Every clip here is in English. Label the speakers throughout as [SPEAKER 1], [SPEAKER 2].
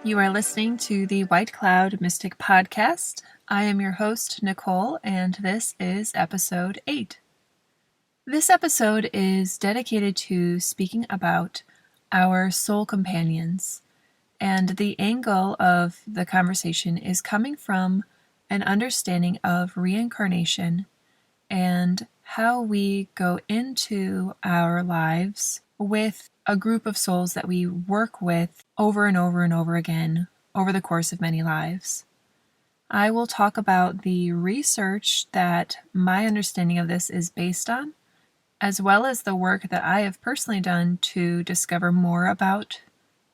[SPEAKER 1] You are listening to the White Cloud Mystic Podcast. I am your host, Nicole, and this is episode 8. This episode is dedicated to speaking about our soul companions, and the angle of the conversation is coming from an understanding of reincarnation and how we go into our lives with a group of souls that we work with over and over and over again over the course of many lives. I will talk about the research that my understanding of this is based on, as well as the work that I have personally done to discover more about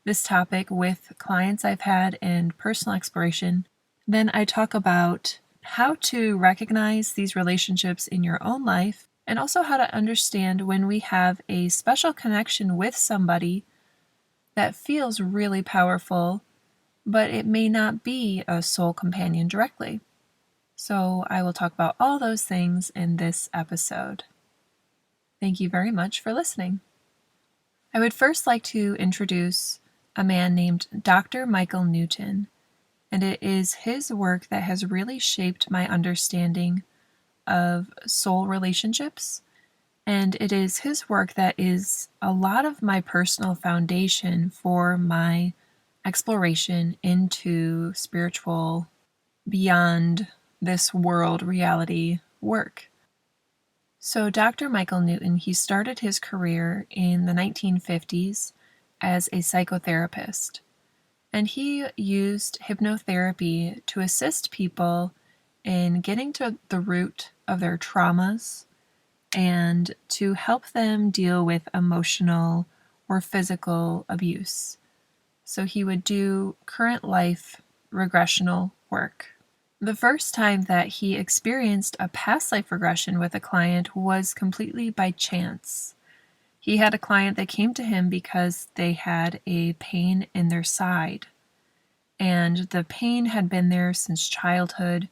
[SPEAKER 1] this topic with clients I've had and personal exploration. Then I talk about how to recognize these relationships in your own life, and also how to understand when we have a special connection with somebody that feels really powerful, but it may not be a soul companion directly. So I will talk about all those things in this episode. Thank you very much for listening. I would first like to introduce a man named Dr. Michael Newton, and it is his work that has really shaped my understanding of soul relationships, and it is his work that is a lot of my personal foundation for my exploration into spiritual, beyond this world reality work. So Dr. Michael Newton, he started his career in the 1950s as a psychotherapist, and he used hypnotherapy to assist people in getting to the root of their traumas and to help them deal with emotional or physical abuse. So he would do current life regressional work. The first time that he experienced a past life regression with a client was completely by chance. He had a client that came to him because they had a pain in their side, and the pain had been there since childhood,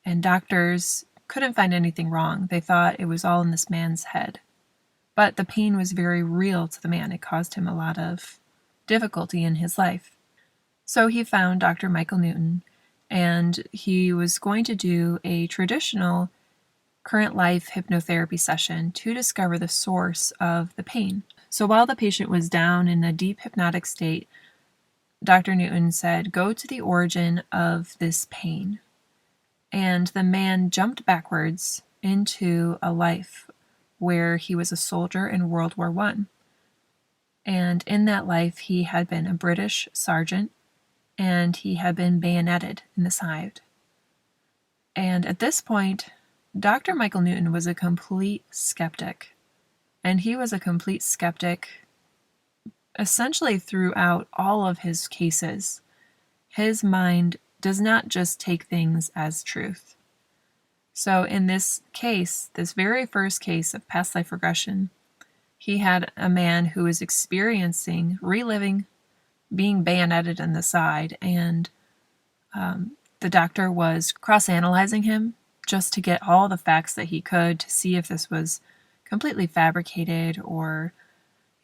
[SPEAKER 1] and doctors couldn't find anything wrong. They thought it was all in this man's head. But the pain was very real to the man. It caused him a lot of difficulty in his life. So he found Dr. Michael Newton, and he was going to do a traditional current life hypnotherapy session to discover the source of the pain. So while the patient was down in a deep hypnotic state, Dr. Newton said, "Go to the origin of this pain." And the man jumped backwards into a life where he was a soldier in World War I. And in that life, he had been a British sergeant, and he had been bayoneted in the side. And at this point, Dr. Michael Newton was a complete skeptic. And he was a complete skeptic essentially throughout all of his cases. His mind does not just take things as truth. So in this case, this very first case of past life regression, he had a man who was experiencing, reliving, being bayoneted in the side, and the doctor was cross-analyzing him just to get all the facts that he could to see if this was completely fabricated or,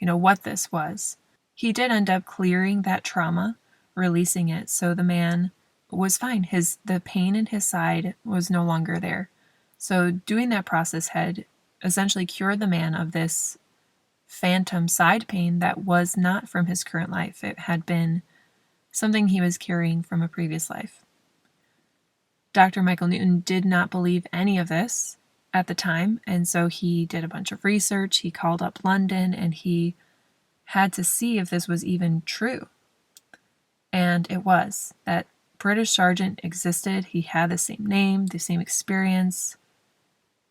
[SPEAKER 1] what this was. He did end up clearing that trauma, releasing it, so the man was fine. The pain in his side was no longer there. So doing that process had essentially cured the man of this phantom side pain that was not from his current life. It had been something he was carrying from a previous life. Dr. Michael Newton did not believe any of this at the time, and so he did a bunch of research. He called up London, and he had to see if this was even true. And it was. That British sergeant existed. He had the same name, the same experience,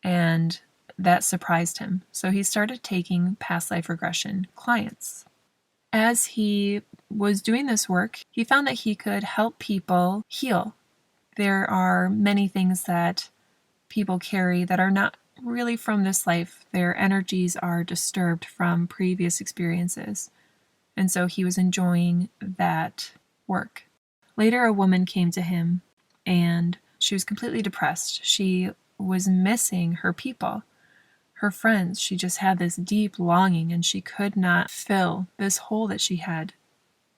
[SPEAKER 1] and that surprised him. So he started taking past life regression clients. As he was doing this work, he found that he could help people heal. There are many things that people carry that are not really from this life. Their energies are disturbed from previous experiences. And so he was enjoying that work. Later, a woman came to him, and she was completely depressed. She was missing her people, her friends. She just had this deep longing, and she could not fill this hole that she had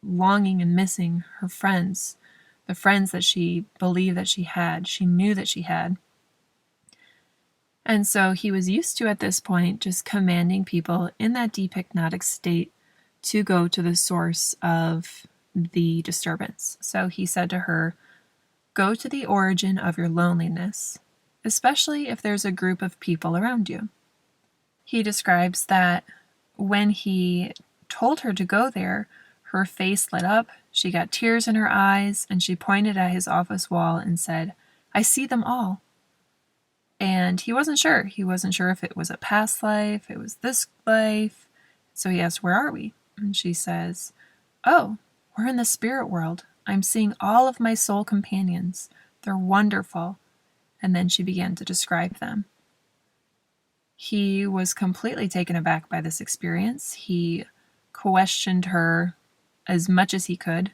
[SPEAKER 1] longing and missing her friends, the friends that she believed that she had, she knew that she had. And so he was used to, at this point, just commanding people in that deep hypnotic state to go to the source of the disturbance. So he said to her, "Go to the origin of your loneliness, especially if there's a group of people around you." He describes that when he told her to go there, her face lit up, she got tears in her eyes, and she pointed at his office wall and said, "I see them all." And he wasn't sure. He wasn't sure if it was a past life, it was this life. So he asked, "Where are we?" And she says, "Oh, we're in the spirit world. I'm seeing all of my soul companions. They're wonderful." And then she began to describe them. He was completely taken aback by this experience. He questioned her as much as he could.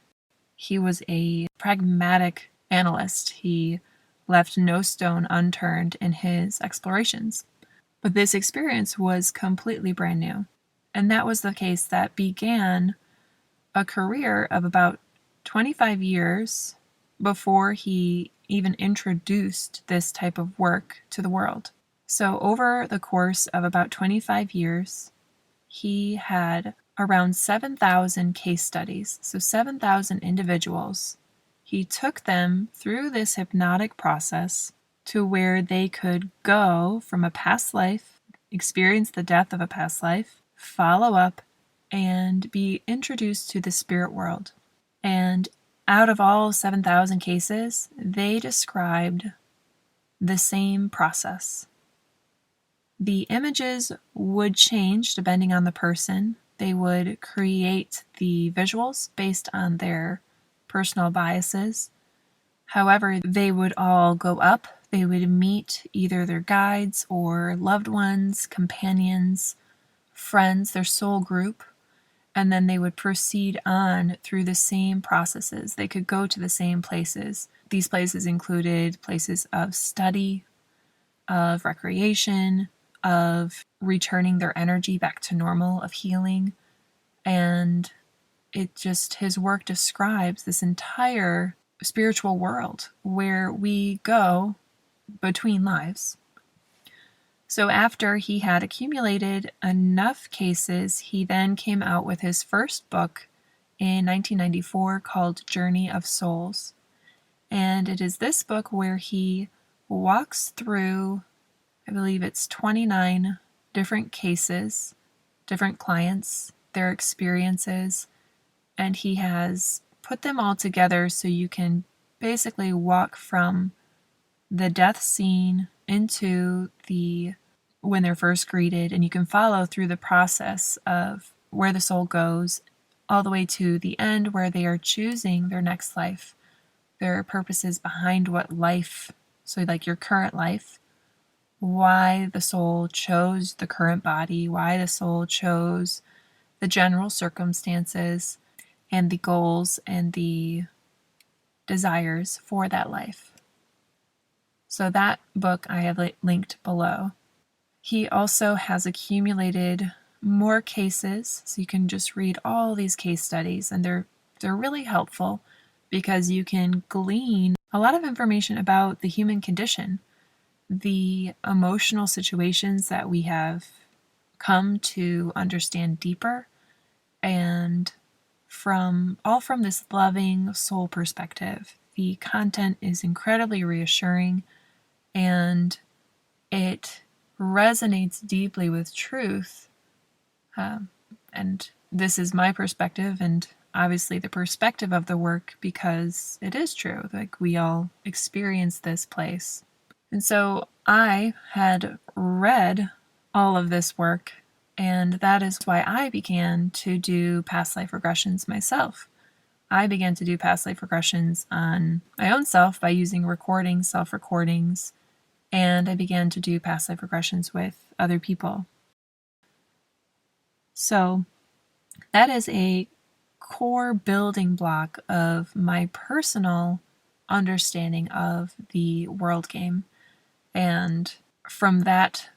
[SPEAKER 1] He was a pragmatic analyst. He left no stone unturned in his explorations. But this experience was completely brand new. And that was the case that began a career of about 25 years before he even introduced this type of work to the world. So over the course of about 25 years, he had around 7,000 case studies. So 7,000 individuals. He took them through this hypnotic process to where they could go from a past life, experience the death of a past life, follow up, and be introduced to the spirit world. And out of all 7,000 cases, they described the same process. The images would change depending on the person. They would create the visuals based on their personal biases. However, they would all go up. They would meet either their guides or loved ones, companions, friends, their soul group, and then they would proceed on through the same processes. They could go to the same places. These places included places of study, of recreation, of returning their energy back to normal, of healing. And his work describes this entire spiritual world where we go between lives. So after he had accumulated enough cases, he then came out with his first book in 1994 called Journey of Souls. And it is this book where he walks through, I believe it's 29 different cases, different clients, their experiences, and he has put them all together so you can basically walk from the death scene into when they're first greeted, and you can follow through the process of where the soul goes all the way to the end where they are choosing their next life, their purposes behind what life, so like your current life, why the soul chose the current body, why the soul chose the general circumstances and the goals and the desires for that life. So that book I have linked below. He also has accumulated more cases, so you can just read all these case studies, and they're really helpful because you can glean a lot of information about the human condition, the emotional situations that we have come to understand deeper, and from this loving soul perspective. The content is incredibly reassuring, and it resonates deeply with truth. And this is my perspective, and obviously the perspective of the work, because it is true. Like, we all experience this place. And so I had read all of this work, and that is why I began to do past life regressions myself. I began to do past life regressions on my own self by using recordings, self-recordings, and I began to do past life regressions with other people. So that is a core building block of my personal understanding of the world game. And from that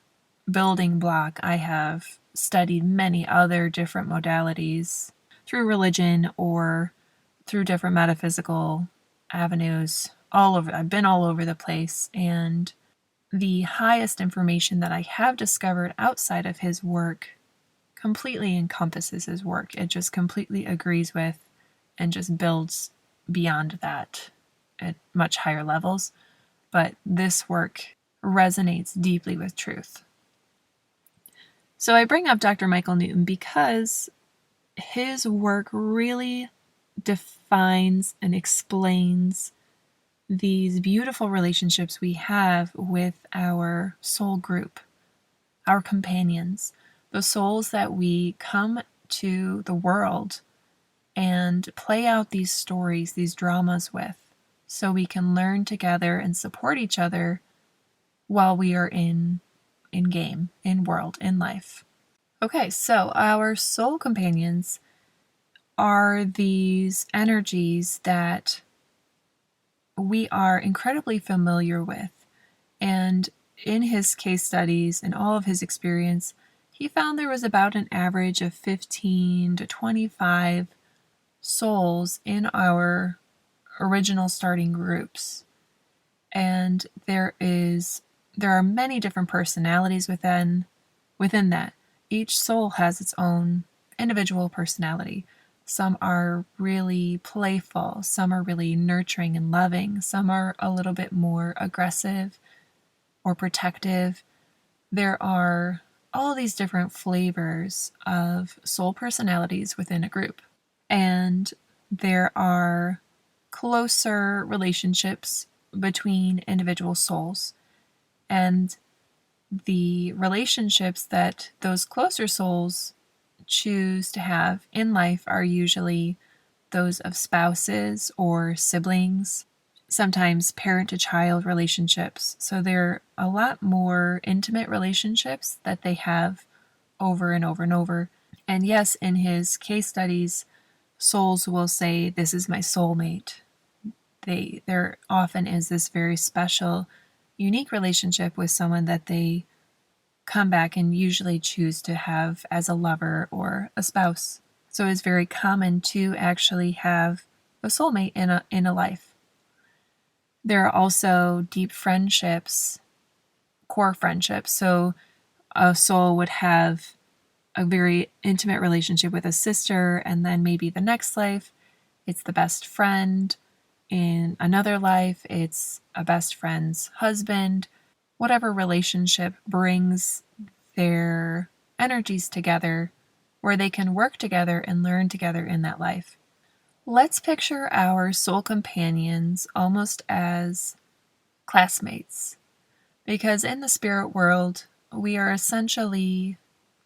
[SPEAKER 1] building block, I have studied many other different modalities through religion or through different metaphysical avenues. I've been all over the place, and the highest information that I have discovered outside of his work completely encompasses his work. It just completely agrees with and just builds beyond that at much higher levels. But this work resonates deeply with truth. So I bring up Dr. Michael Newton because his work really defines and explains these beautiful relationships we have with our soul group, our companions, the souls that we come to the world and play out these stories, these dramas with, so we can learn together and support each other while we are in game, in world, in life. Okay, so our soul companions are these energies that we are incredibly familiar with. And in his case studies and all of his experience, he found there was about an average of 15 to 25 souls in our original starting groups. And there are many different personalities within that. Each soul has its own individual personality. Some are really playful, some are really nurturing and loving, some are a little bit more aggressive or protective. There are all these different flavors of soul personalities within a group. And there are closer relationships between individual souls. And the relationships that those closer souls choose to have in life are usually those of spouses or siblings, sometimes parent to child relationships. So they're a lot more intimate relationships that they have over and over and over. And yes, in his case studies, souls will say, "This is my soulmate." There often is this very special, unique relationship with someone that they come back and usually choose to have as a lover or a spouse. So it's very common to actually have a soulmate in a life. There are also deep friendships, core friendships. So a soul would have a very intimate relationship with a sister, and then maybe the next life, it's the best friend. In another life, it's a best friend's husband. Whatever relationship brings their energies together where they can work together and learn together in that life. Let's picture our soul companions almost as classmates, because in the spirit world, we are essentially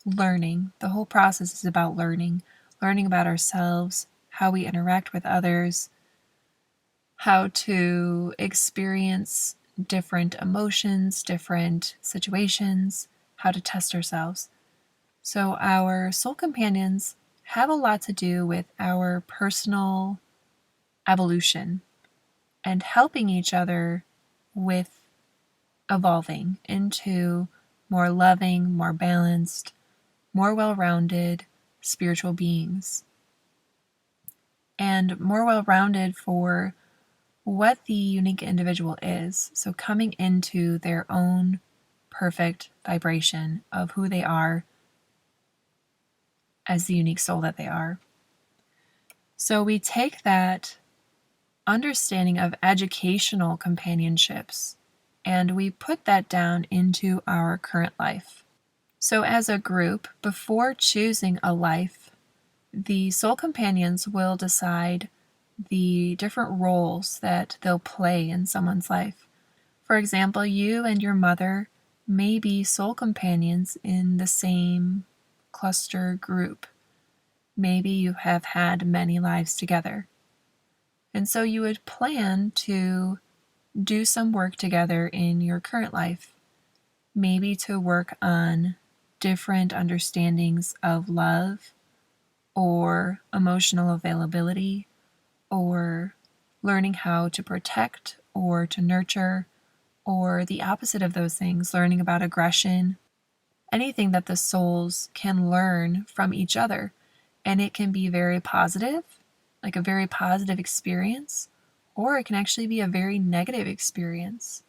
[SPEAKER 1] learning. The whole process is about learning about ourselves, how we interact with others, how to experience different emotions, different situations, how to test ourselves. So our soul companions have a lot to do with our personal evolution and helping each other with evolving into more loving, more balanced, more well-rounded spiritual beings. And more well-rounded for what the unique individual is. So coming into their own perfect vibration of who they are as the unique soul that they are. So we take that understanding of educational companionships and we put that down into our current life. So as a group, before choosing a life, the soul companions will decide the different roles that they'll play in someone's life. For example, you and your mother may be soul companions in the same cluster group. Maybe you have had many lives together. And so you would plan to do some work together in your current life. Maybe to work on different understandings of love or emotional availability, or learning how to protect or to nurture, or the opposite of those things, learning about aggression, anything that the souls can learn from each other. And it can be very positive, like a very positive experience, or it can actually be a very negative experience.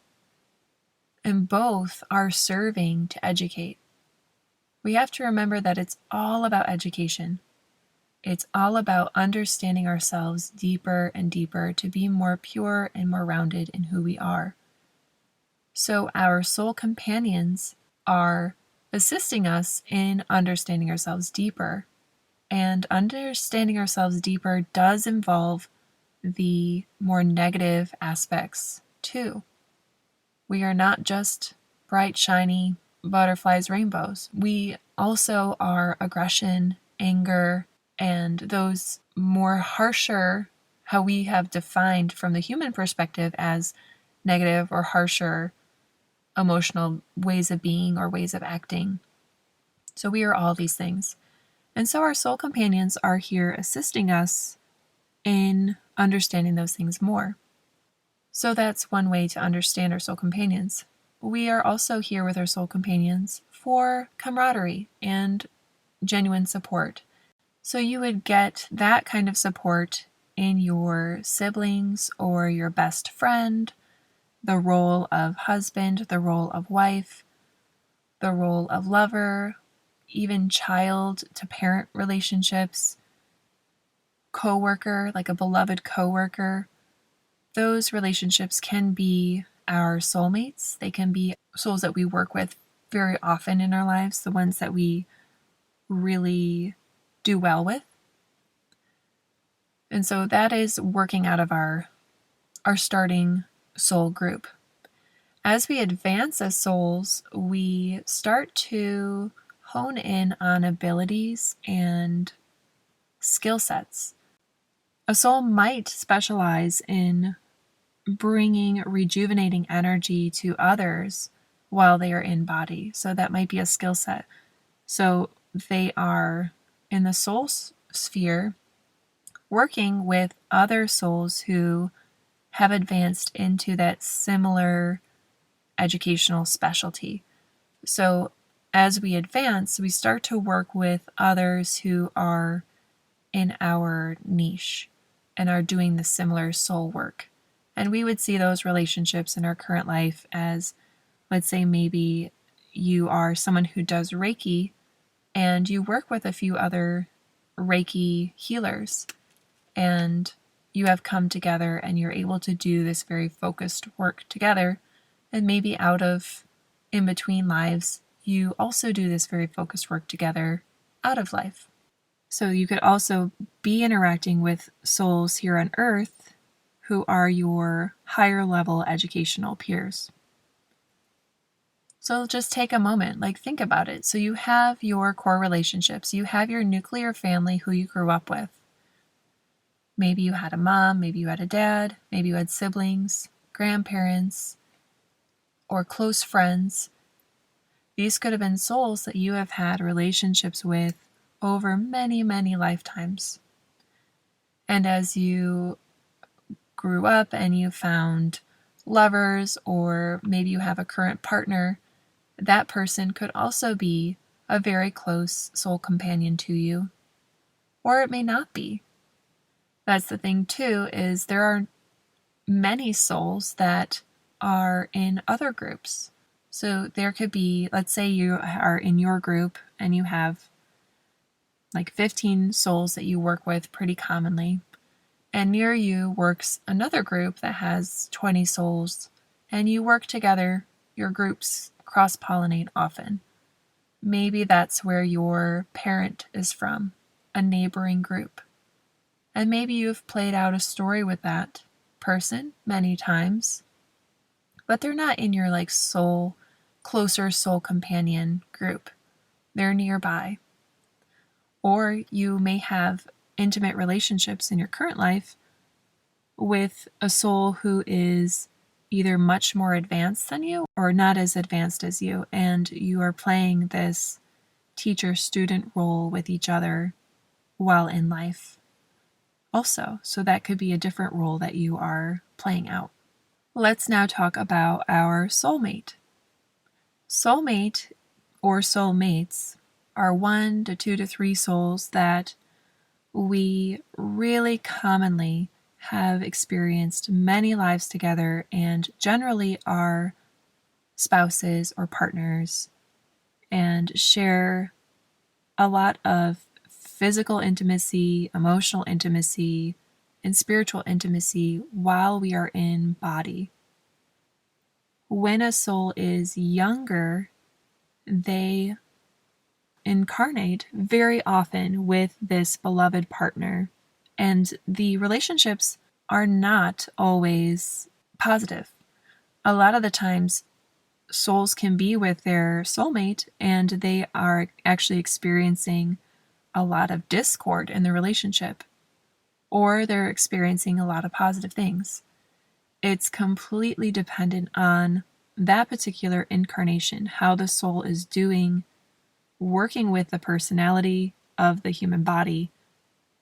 [SPEAKER 1] And both are serving to educate. We have to remember that it's all about education. It's all about understanding ourselves deeper and deeper to be more pure and more rounded in who we are. So our soul companions are assisting us in understanding ourselves deeper. And understanding ourselves deeper does involve the more negative aspects too. We are not just bright, shiny butterflies, rainbows. We also are aggression, anger, and those more harsher, how we have defined from the human perspective as negative or harsher emotional ways of being or ways of acting. So we are all these things. And so our soul companions are here assisting us in understanding those things more. So that's one way to understand our soul companions. We are also here with our soul companions for camaraderie and genuine support. So you would get that kind of support in your siblings or your best friend, the role of husband, the role of wife, the role of lover, even child to parent relationships, coworker, like a beloved coworker. Those relationships can be our soulmates. They can be souls that we work with very often in our lives, the ones that we really do well with. And so that is working out of our starting soul group. As we advance as souls, we start to hone in on abilities and skill sets. A soul might specialize in bringing rejuvenating energy to others while they are in body. So that might be a skill set. So they are in the soul sphere working with other souls who have advanced into that similar educational specialty. So as we advance, we start to work with others who are in our niche and are doing the similar soul work. And we would see those relationships in our current life as, let's say, maybe you are someone who does Reiki and you work with a few other Reiki healers, and you have come together and you're able to do this very focused work together. And maybe out of in between lives, you also do this very focused work together out of life. So you could also be interacting with souls here on Earth who are your higher level educational peers. So just take a moment, think about it. So you have your core relationships. You have your nuclear family who you grew up with. Maybe you had a mom, maybe you had a dad, maybe you had siblings, grandparents, or close friends. These could have been souls that you have had relationships with over many, many lifetimes. And as you grew up and you found lovers, or maybe you have a current partner, that person could also be a very close soul companion to you. Or it may not be. That's the thing too, is there are many souls that are in other groups. So there could be, let's say you are in your group and you have 15 souls that you work with pretty commonly. And near you works another group that has 20 souls, and you work together. Your groups cross-pollinate often. Maybe that's where your parent is from, a neighboring group. And maybe you've played out a story with that person many times, but they're not in your closer soul companion group. They're nearby. Or you may have intimate relationships in your current life with a soul who is either much more advanced than you or not as advanced as you, and you are playing this teacher-student role with each other while in life also. So that could be a different role that you are playing out. Let's now talk about our soulmate. Soulmate or soulmates are 1 to 2 to 3 souls that We really commonly have experienced many lives together and generally are spouses or partners and share a lot of physical intimacy, emotional intimacy, and spiritual intimacy while we are in body. When a soul is younger, they incarnate very often with this beloved partner, and the relationships are not always positive. A lot of the times, souls can be with their soulmate and they are actually experiencing a lot of discord in the relationship, or they're experiencing a lot of positive things. It's completely dependent on that particular incarnation, how the soul is doing, working with the personality of the human body,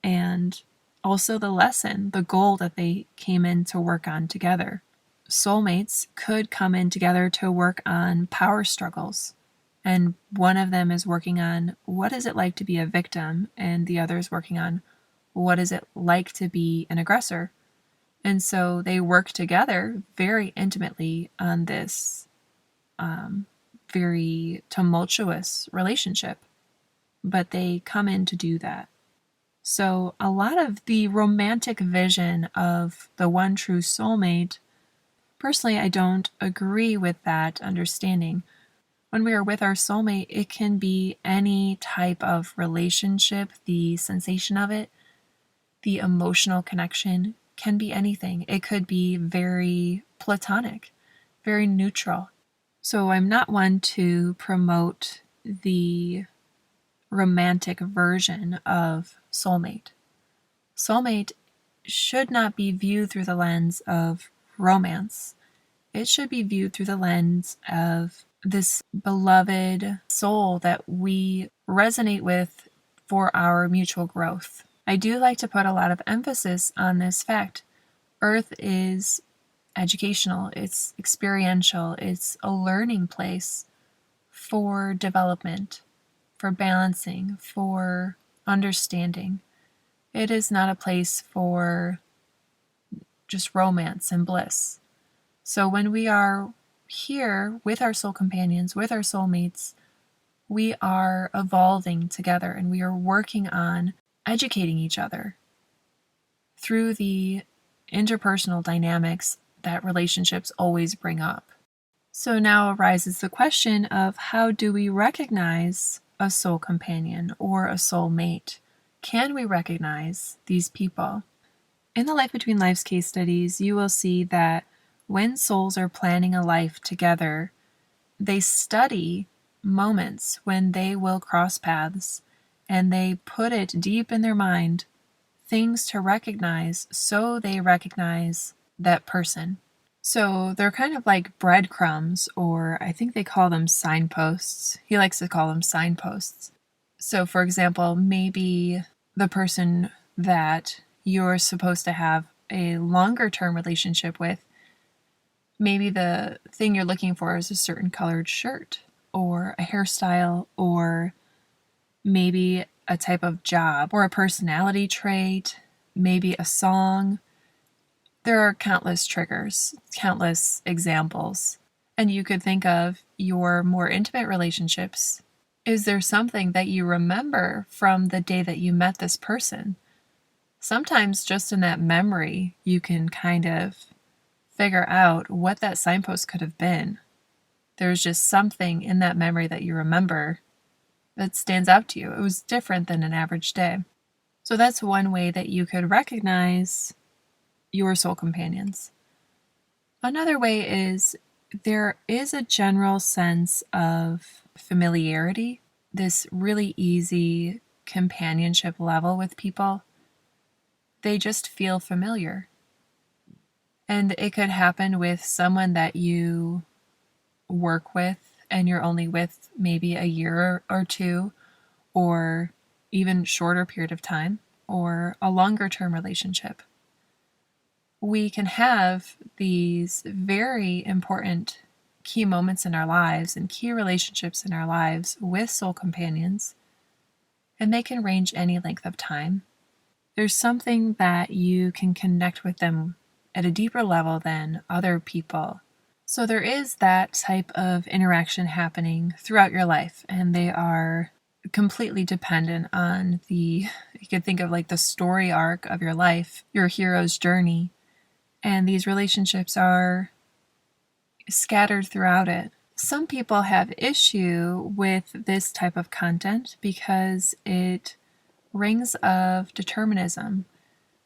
[SPEAKER 1] and also the lesson, the goal that they came in to work on together. Soulmates could come in together to work on power struggles, and one of them is working on what is it like to be a victim, and the other is working on what is it like to be an aggressor. And so they work together very intimately on this very tumultuous relationship, but they come in to do that. So a lot of the romantic vision of the one true soulmate, personally, I don't agree with that understanding. When we are with our soulmate, it can be any type of relationship, the sensation of it, the emotional connection can be anything. It could be very platonic, very neutral. So I'm not one to promote the romantic version of soulmate. Soulmate should not be viewed through the lens of romance. It should be viewed through the lens of this beloved soul that we resonate with for our mutual growth. I do like to put a lot of emphasis on this fact. Earth is educational, it's experiential, it's a learning place for development, for balancing, for understanding. It is not a place for just romance and bliss. So when we are here with our soul companions, with our soulmates, we are evolving together and we are working on educating each other through the interpersonal dynamics that relationships always bring up. So now arises the question of how do we recognize a soul companion or a soul mate? Can we recognize these people? In the Life Between Lives case studies, you will see that when souls are planning a life together, they study moments when they will cross paths and they put it deep in their mind, things to recognize so they recognize that person. So they're kind of like breadcrumbs, or I think they call them signposts. He likes to call them signposts. So, for example, maybe the person that you're supposed to have a longer term relationship with, maybe the thing you're looking for is a certain colored shirt, or a hairstyle, or maybe a type of job, or a personality trait, maybe a song. There are countless triggers, countless examples. And you could think of your more intimate relationships. Is there something that you remember from the day that you met this person? Sometimes just in that memory, you can kind of figure out what that signpost could have been. There's just something in that memory that you remember that stands out to you. It was different than an average day. So that's one way that you could recognize your soul companions. Another way is there is a general sense of familiarity, this really easy companionship level with people. They just feel familiar. And it could happen with someone that you work with and you're only with maybe a year or two, or even shorter period of time, or a longer term relationship. We can have these very important key moments in our lives and key relationships in our lives with soul companions, and they can range any length of time. there's something that you can connect with them at a deeper level than other people. So there is that type of interaction happening throughout your life, and they are completely dependent on you could think of like the story arc of your life, your hero's journey, and these relationships are scattered throughout it. Some people have issue with this type of content because it rings of determinism,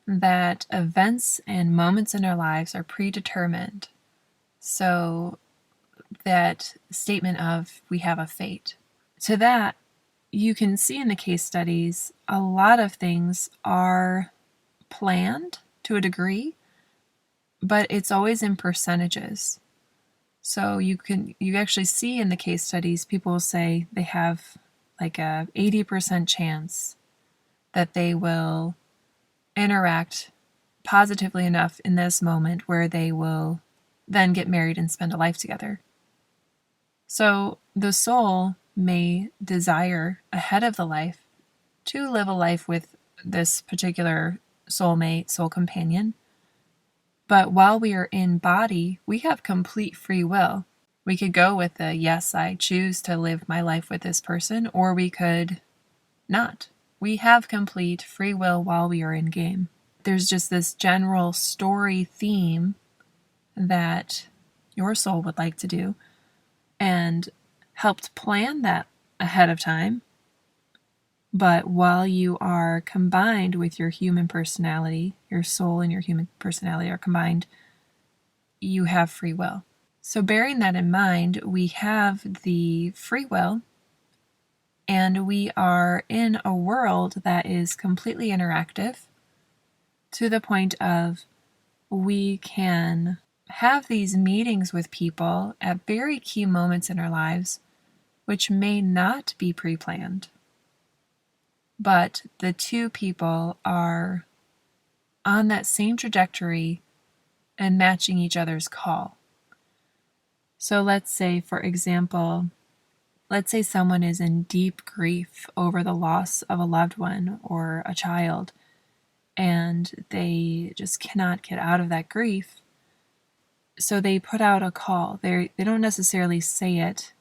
[SPEAKER 1] that events and moments in our lives are predetermined. So that statement of we have a fate. To that, you can see in the case studies, a lot of things are planned to a degree, but it's always in percentages. So you actually see in the case studies, people will say they have like a 80% chance that they will interact positively enough in this moment where they will then get married and spend a life together. So the soul may desire ahead of the life to live a life with this particular soulmate, soul companion. But while we are in body, we have complete free will. We could go with the yes, I choose to live my life with this person, or we could not. We have complete free will while we are in game. There's just this general story theme that your soul would like to do and helped plan that ahead of time. But while you are combined with your human personality, your soul and your human personality are combined, you have free will. So bearing that in mind, we have the free will, and we are in a world that is completely interactive to the point of we can have these meetings with people at very key moments in our lives, which may not be pre-planned. But the two people are on that same trajectory and matching each other's call. So let's say, for example, someone is in deep grief over the loss of a loved one or a child, and they just cannot get out of that grief. So they put out a call. They don't necessarily say it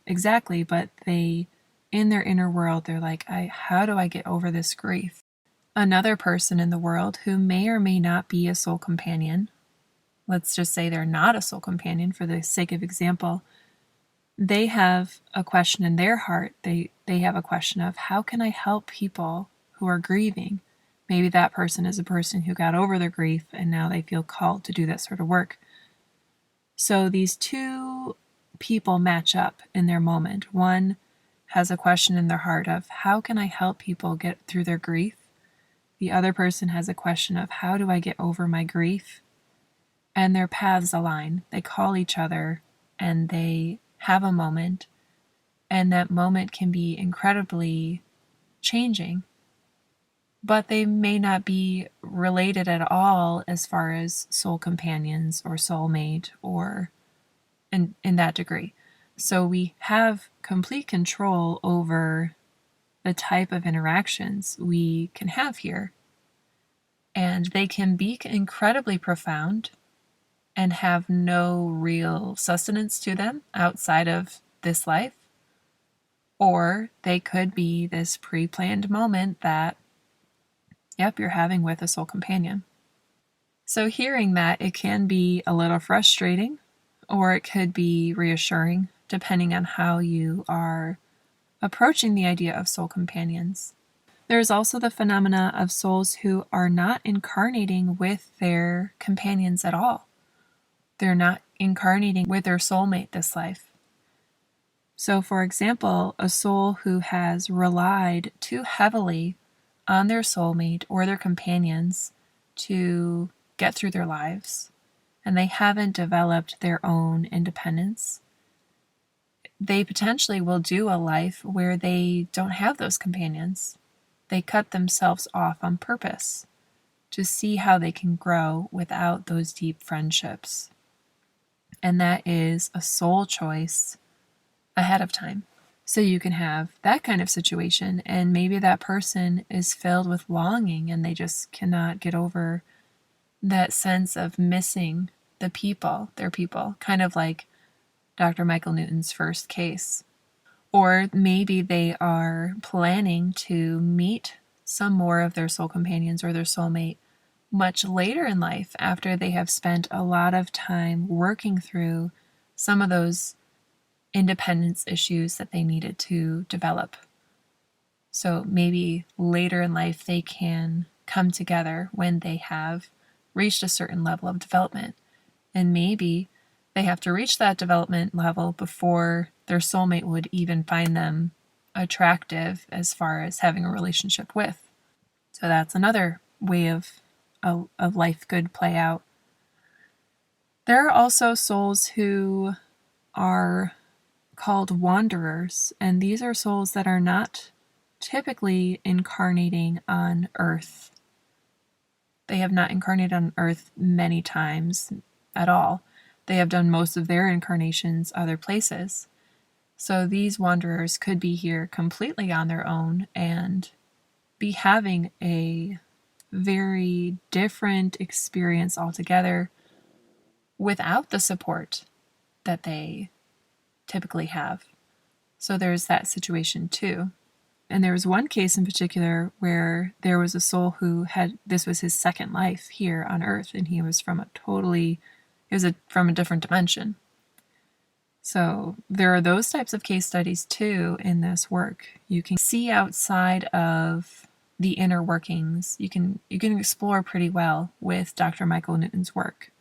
[SPEAKER 1] exactly, but in their inner world, they're like, how do I get over this grief? Another person in the world who may or may not be a soul companion, let's just say they're not a soul companion for the sake of example, they have a question in their heart. They have a question of, how can I help people who are grieving? Maybe that person is a person who got over their grief and now they feel called to do that sort of work. So these two people match up in their moment. One has a question in their heart of, how can I help people get through their grief? The other person has a question of, how do I get over my grief? And their paths align. They call each other and they have a moment, and that moment can be incredibly changing. But they may not be related at all as far as soul companions or soulmate or in that degree. So we have complete control over the type of interactions we can have here. And they can be incredibly profound and have no real sustenance to them outside of this life. Or they could be this pre-planned moment that, you're having with a soul companion. So hearing that, it can be a little frustrating, or it could be reassuring, depending on how you are approaching the idea of soul companions. There's also the phenomena of souls who are not incarnating with their companions at all. They're not incarnating with their soulmate this life. So, for example, a soul who has relied too heavily on their soulmate or their companions to get through their lives, and they haven't developed their own independence, they potentially will do a life where they don't have those companions. They cut themselves off on purpose to see how they can grow without those deep friendships. And that is a soul choice ahead of time. So you can have that kind of situation, and maybe that person is filled with longing and they just cannot get over that sense of missing their people, kind of like Dr. Michael Newton's first case. Or maybe they are planning to meet some more of their soul companions or their soulmate much later in life, after they have spent a lot of time working through some of those independence issues that they needed to develop. So maybe later in life they can come together when they have reached a certain level of development. And maybe they have to reach that development level before their soulmate would even find them attractive as far as having a relationship with. So that's another way of life could play out. There are also souls who are called wanderers, and these are souls that are not typically incarnating on Earth. They have not incarnated on Earth many times at all. They have done most of their incarnations other places. So these wanderers could be here completely on their own and be having a very different experience altogether without the support that they typically have. So there's that situation too. And there was one case in particular where there was a soul who this was his second life here on Earth, and he was from from a different dimension. So there are those types of case studies too in this work. You can see outside of the inner workings. You can explore pretty well with Dr. Michael Newton's work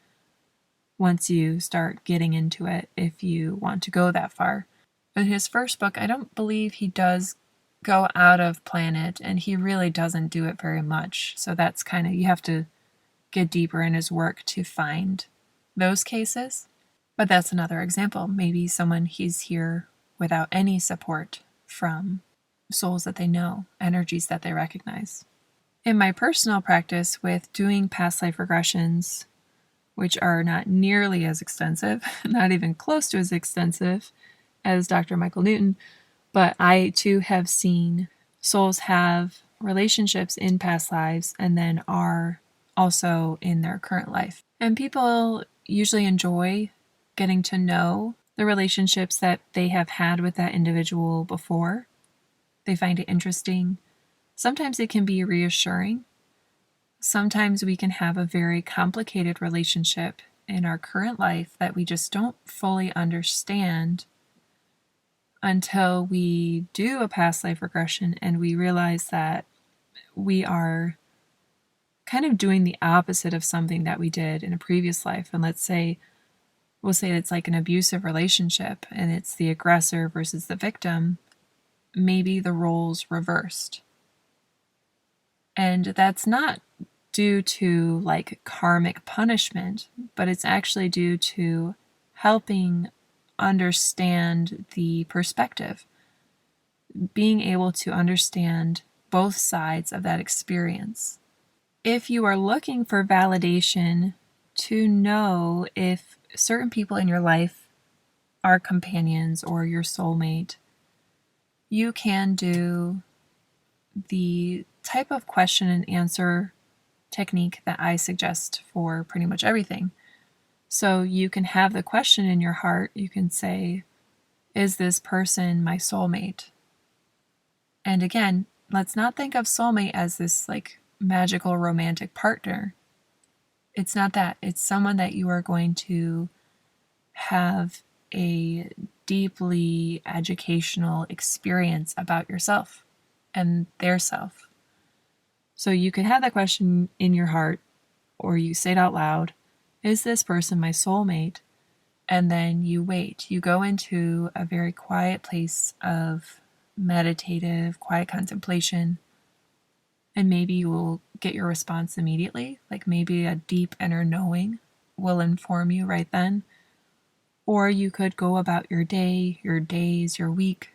[SPEAKER 1] once you start getting into it, if you want to go that far. In his first book, I don't believe he does go out of planet, and he really doesn't do it very much. So that's kind of, you have to get deeper in his work to find those cases. But that's another example. Maybe he's here without any support from souls that they know, energies that they recognize. In my personal practice with doing past life regressions, which are not nearly as extensive, not even close to as extensive as Dr. Michael Newton, but I too have seen souls have relationships in past lives and then are also in their current life. And people usually enjoy getting to know the relationships that they have had with that individual before. They find it interesting. Sometimes it can be reassuring. Sometimes we can have a very complicated relationship in our current life that we just don't fully understand until we do a past life regression and we realize that we are kind of doing the opposite of something that we did in a previous life. And we'll say it's like an abusive relationship and it's the aggressor versus the victim. Maybe the roles reversed. And that's not due to like karmic punishment, but it's actually due to helping understand the perspective, being able to understand both sides of that experience. If you are looking for validation to know if certain people in your life are companions or your soulmate, you can do the type of question and answer technique that I suggest for pretty much everything. So you can have the question in your heart. You can say, is this person my soulmate? And again, let's not think of soulmate as this like magical romantic partner. It's not that. It's someone that you are going to have a deeply educational experience about yourself and their self. So you can have that question in your heart, or you say it out loud, is this person my soulmate? And then you wait. You go into a very quiet place of meditative, quiet contemplation, and maybe you will get your response immediately. Like maybe a deep inner knowing will inform you right then. Or you could go about your day, your days, your week,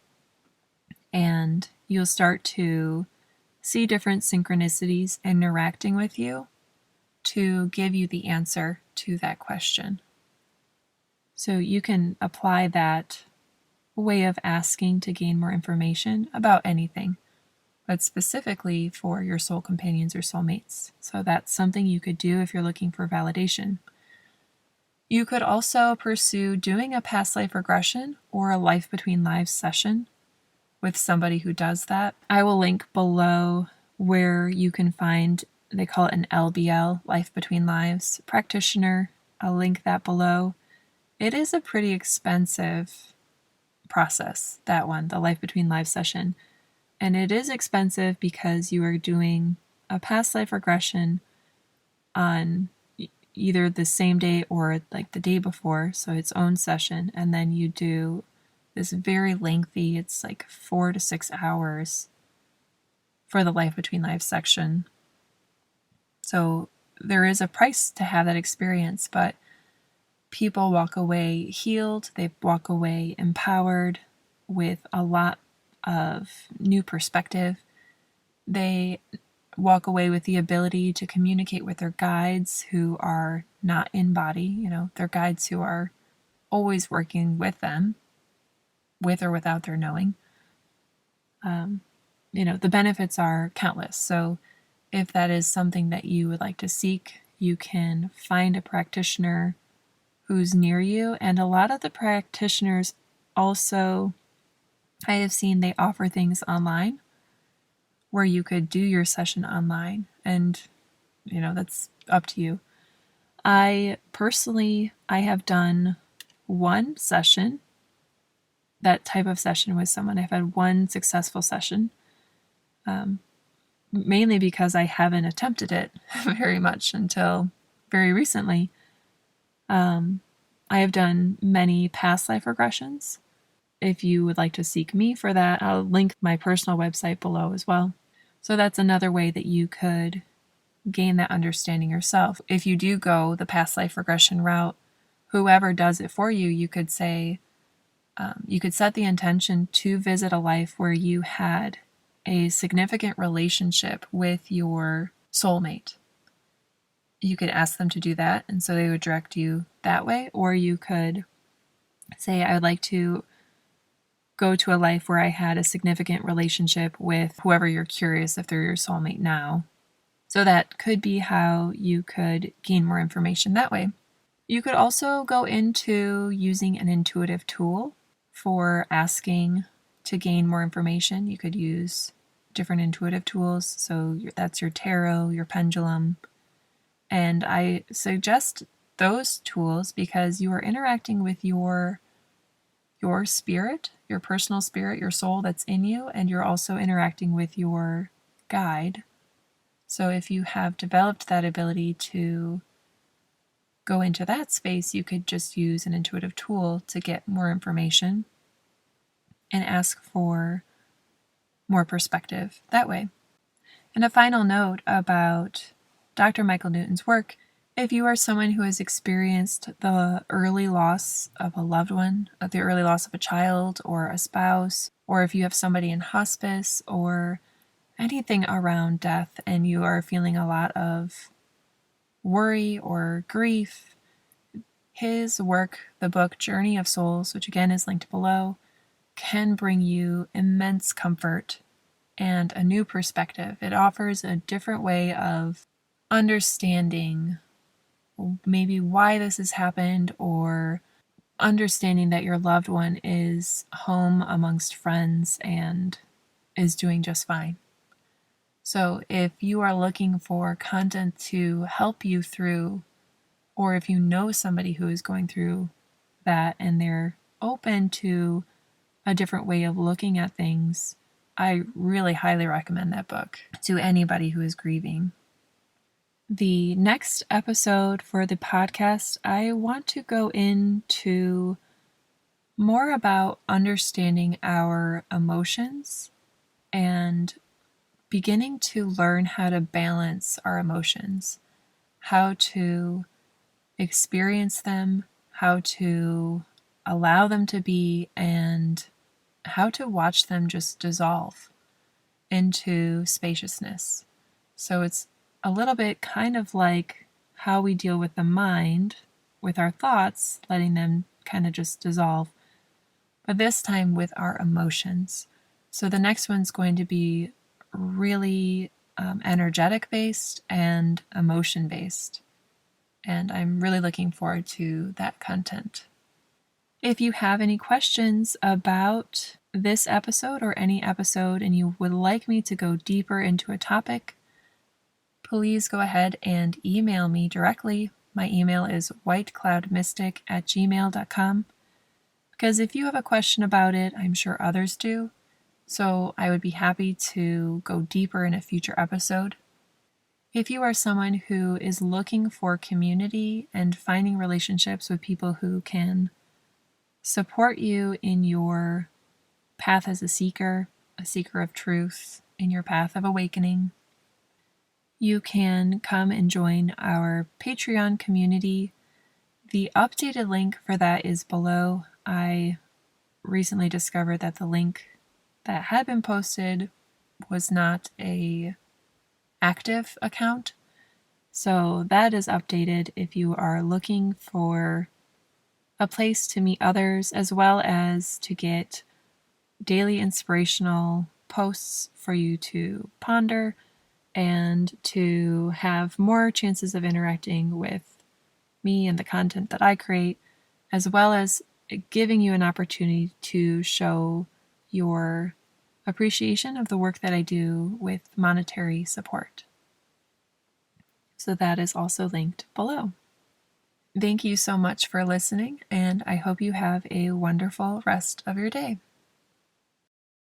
[SPEAKER 1] and you'll start to see different synchronicities interacting with you to give you the answer to that question. So you can apply that way of asking to gain more information about anything, but specifically for your soul companions or soulmates. So that's something you could do if you're looking for validation. You could also pursue doing a past life regression or a life between lives session with somebody who does that. I will link below where you can find, they call it an LBL, Life Between Lives practitioner. I'll link that below. It is a pretty expensive process, that one, the Life Between Lives session. And it is expensive because you are doing a past life regression on either the same day or like the day before, so its own session, and then you do this very lengthy, it's like 4 to 6 hours for the Life Between Lives section. So there is a price to have that experience, but people walk away healed, they walk away empowered with a lot of new perspective. They walk away with the ability to communicate with their guides who are not in body, their guides who are always working with them, with or without their knowing. The benefits are countless. So if that is something that you would like to seek, you can find a practitioner who's near you. And a lot of the practitioners also, I have seen they offer things online where you could do your session online, and that's up to you. I have done one session, that type of session with someone. I've had one successful session, mainly because I haven't attempted it very much until very recently. I have done many past life regressions. If you would like to seek me for that, I'll link my personal website below as well. So that's another way that you could gain that understanding yourself. If you do go the past life regression route, whoever does it for you, you could say, you could set the intention to visit a life where you had a significant relationship with your soulmate. You could ask them to do that, and so they would direct you that way. Or you could say, I would like to go to a life where I had a significant relationship with whoever you're curious if they're your soulmate now. So that could be how you could gain more information that way. You could also go into using an intuitive tool for asking to gain more information. You could use different intuitive tools. So that's your tarot, your pendulum. And I suggest those tools because you are interacting with your spirit, your personal spirit, your soul that's in you, and you're also interacting with your guide. So if you have developed that ability to go into that space, you could just use an intuitive tool to get more information and ask for more perspective that way. And a final note about Dr. Michael Newton's work: if you are someone who has experienced the early loss of a loved one, the early loss of a child or a spouse, or if you have somebody in hospice or anything around death and you are feeling a lot of worry or grief, his work, the book Journey of Souls, which again is linked below, can bring you immense comfort and a new perspective. It offers a different way of understanding maybe why this has happened, or understanding that your loved one is home amongst friends and is doing just fine. So if you are looking for content to help you through, or if you know somebody who is going through that and they're open to a different way of looking at things, I really highly recommend that book to anybody who is grieving. The next episode for the podcast, I want to go into more about understanding our emotions and beginning to learn how to balance our emotions, how to experience them, how to allow them to be, and how to watch them just dissolve into spaciousness. So it's a little bit kind of like how we deal with the mind, with our thoughts, letting them kind of just dissolve. but this time with our emotions. So the next one's going to be really energetic based and emotion based. And I'm really looking forward to that content. If you have any questions about this episode or any episode and you would like me to go deeper into a topic, please go ahead and email me directly. My email is whitecloudmystic@gmail.com. Because if you have a question about it, I'm sure others do. So I would be happy to go deeper in a future episode. If you are someone who is looking for community and finding relationships with people who can support you in your path as a seeker of truth, in your path of awakening, you can come and join our Patreon community. The updated link for that is below. I recently discovered that the link that had been posted was not a active account. So that is updated if you are looking for a place to meet others, as well as to get daily inspirational posts for you to ponder and to have more chances of interacting with me and the content that I create, as well as giving you an opportunity to show your appreciation of the work that I do with monetary support. So that is also linked below. Thank you so much for listening, and I hope you have a wonderful rest of your day.